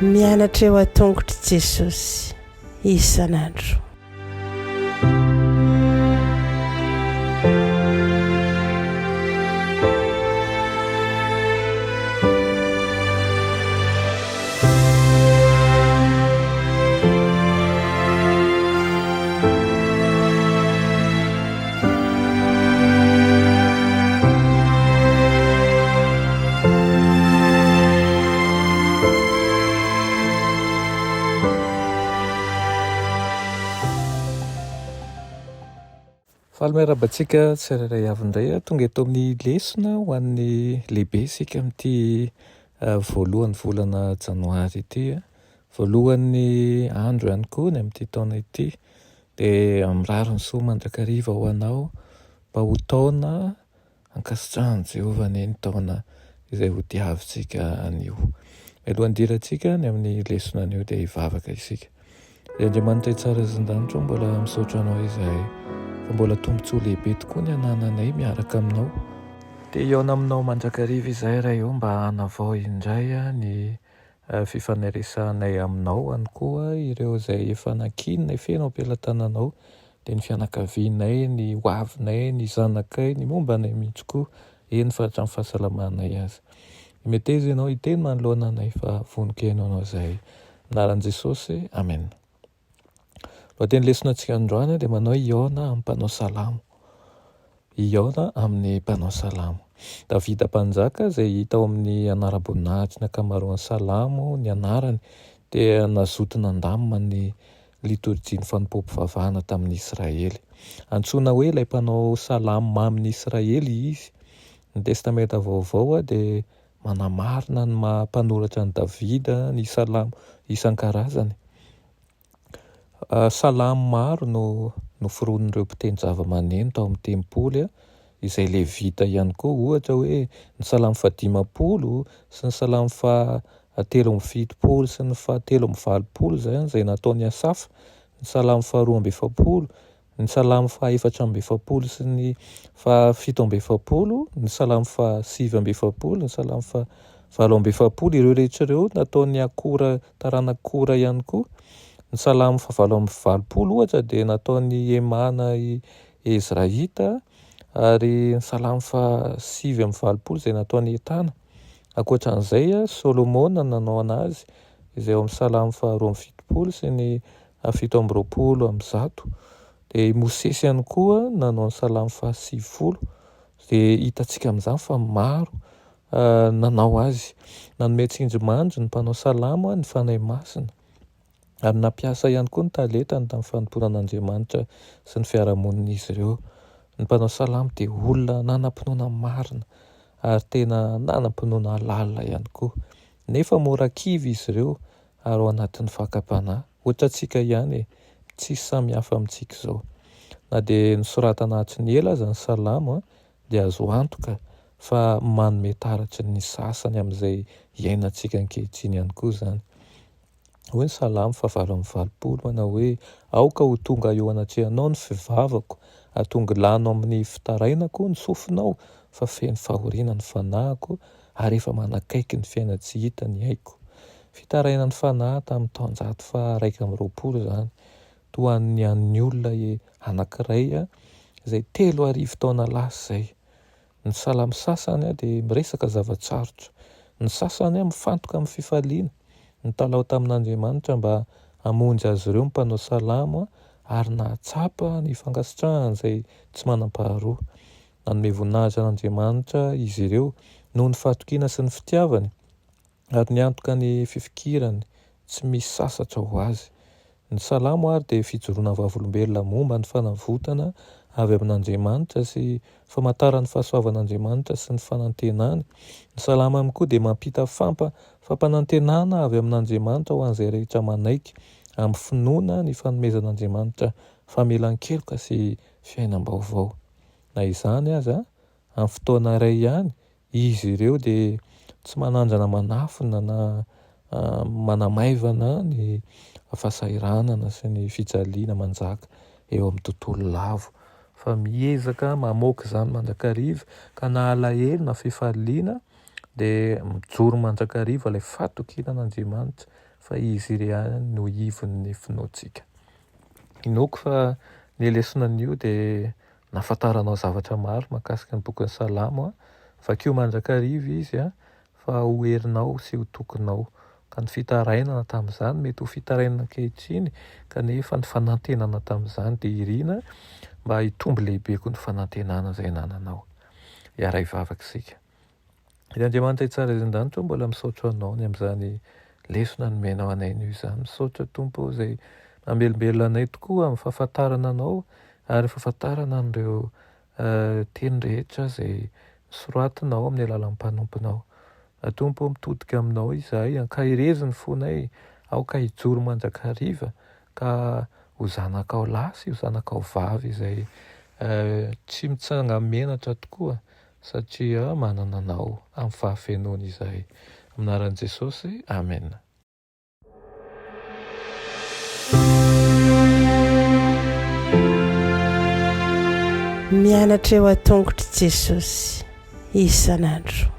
Mianatra eo a-tongotry Jesosy isan'andro. Falomerabantsika tsirairay avy indray tonga eto amin'ny lesona ho an'ny lehibe isika amin'ity voalohan'ny volana janoary ity, voalohan'ny andro ihany koa ny amin'ity taona ity, dia mirary ny soa mandrakariva ho anao mba ho taona ankasitrahan'i Jehovah ny taona izay ho diavintsika anio. Mialohan'ny dirantsika ny amin'ny lesona anio dia hivavaka isika. Dia Andriamanitra tsara zindanitra mbola misaotra anao izahay fa mbola tombontsoa lehibe tokoa ny anananay miaraka aminao. Dia iona aminao mandrakariva izahay raha eo mba hanavao indray ny fifanairesanay aminao, any koa ireo izay efa nankinina feno am-pelantananao, dia ny fianakavianay, ny hoavinay, ny zanakay, ny mombanay mihitsy koa, eny fa hatramin'ny fahasalamanay azy. Meteza ianao hiteny manoloana anay fa voninkaina anao izahay. Anaran'i Jesosy, amen. Lohateny lesonantsika androany dia manao Iona amin'ny mpanao salamo. Iona amin'ny mpanao salamo. Davida mpanjaka izay hita ao amin'ny anara-boninahitry ny ankamaroan'ny salamo ny anarany, dia nazoto nandamina ny liturjian'ny fanompoam-pivavahana tamin'ny Israely. Antsoina hoe ilay mpanao salamo mamin'ny Israely izy. Ny testamenta vaovao dia manamarina ny mampanoratra ny Davida ny salamo isan-karazany. Salamo maro no noforon'ireo mpiteny zava-maneno tao amin'ny tempoly, izay levita ihany koa, ohatra hoe ny salamo fahadimapolo sy ny salamo fahatelo amby fitopolo sy ny fahatelo amby valopolo izay nataon'ny Asafa, ny salamo faharoa amby efapolo, ny salamo fahaefatra amby efapolo sy ny fahafito amby efapolo, ny salamo fahasivy amby efapolo, ny salamo fahavalo amby efapolo, ireo rehetra ireo nataon'ny akora taranakora ihany koa. Ny salamo fahavalo amby valopolo ohatra dia nataon'ny Emana Ezraita, ary ny salamo fahasivy amby valopolo izay nataon'ny Etana. Ankoatran'izay Solomona nanao anazy izay ao amin'ny salamo faharoa amby fitopolo sy ny fito amby roapolo amby zato. Dia Mosesy ihany koa nanao ny salamo fahasivifolo. Dia hitantsika amin'izany fa maro nanao azy. Nanome tsindrimandry ny mpanao salamo ny fanahy masina, ary nampiasa ihany koa ny talentany tamin'ny fanompoanan'Andriamanitra sy ny fiarahamonin'izy ireo. Ny mpanao salamo dia olona nanam-pinoana marina ary tena nanam-pinoana lalina ihany koa. Nefa mora kivy izy ireo ary ao anatin'ny fakam-panahy. Ohatra antsika ihany, tsisy samihafa amintsika izao. Na dia nosoratana anatin'ny ela aza ny salamo dia azo antoka fa manome taratry ny sasany amin'izay iainantsika ankehitriny ihany koa izany. Hoy ny salamo fahavalo amby valopolo manao hoe aoka ho tonga eo anatrehanao ny fivavako, atonga lano amin'ny fitarainako ny sofinao, fa feno fahoriana ny fanahiko ary efa manakaiky ny fiaina tsy hita ny haiko. Fitaraina ny fanahy tamin'ny taonjato faha 120 izany, toa ny an'ny olona anankiray izay 3,000 taona lasa izay. Ny salamo sasany dia miresaka zavatsarotra, ny sasany mifantoka amin'ny fifaliana. Nitalao tamin'Andriamanitra mba hamonjy azy ireo mpanao salamo ary nahatsapa ny fankasitrahana izay tsy manam-paharoa. Nanome voninahitra an'Andriamanitra izy ireo noho ny fahatokiana sy ny fitiavany, ary niantoka ny fifikirany tsy misy sasatra ho azy. Ny salamo ary dia fijoroana vavolombelona momba ny fanavotana avy amin'Andriamanitra sy famantarany fahasoavan'Andriamanitra sy ny fanantenany. Ny salamo ihany koa dia mampita fampanantenana avy amin'Andriamanitra ho an'izay rehetra manaiky amin'ny finoana ny fanomezan'Andriamanitra famelan-keloka sy fiainam-baovao. Na izany aza amin'ny fotoana iray ihany, izy ireo dia tsy manandrana manafina na manamaivana ny fahasahiranana sy ny fijaliana manjaka eo amin'ny tontolo lavo, fa miezaka mamoaka zany mandrakariva ka na alahelo na fifaliana dia mijoro mandrakariva ilay fatokinan'Andriamanitra fa izy ihany no ivon'ny finoantsika. Inoako fa ny lesona an'io dia nafantaranao zavatra maro mahakasika ny bokin'ny Salamo fa keo mandrakariva izy fa ho herinao sy ho tokonao ka ny fitarainana tamin'izany mety ho fitarainana ankehitriny kanefa ny fanantenana tamin'izany dia irina mba hitombo lehibe koa ny fanantenana izay nananao. Iara hivavaka isika. Ilay Andriamanitra tsara izan-danitra mbola misaotra anao ny amin'izany lesona nomenao anay izany. Misaotra Tompo izay mamelombelona anay tokoa amin'ny fahafantarana anao ary fahafantarana an'ireo teny rehetra izay soratinao amin'ny alalan'ny mpanomponao. Tompo mitodika aminao izahay ankahireziny fonay aoka hijoro mandrakariva ka ho zanakao lahy sy ho zanakao vavy izay tsy mitsanga menatra tokoa satria manana anao amin'ny fahafenoana izahay. Amin'ny anaran'i Jesosy, amen. Mianatra eo an-tongotry Jesosy isan'andro.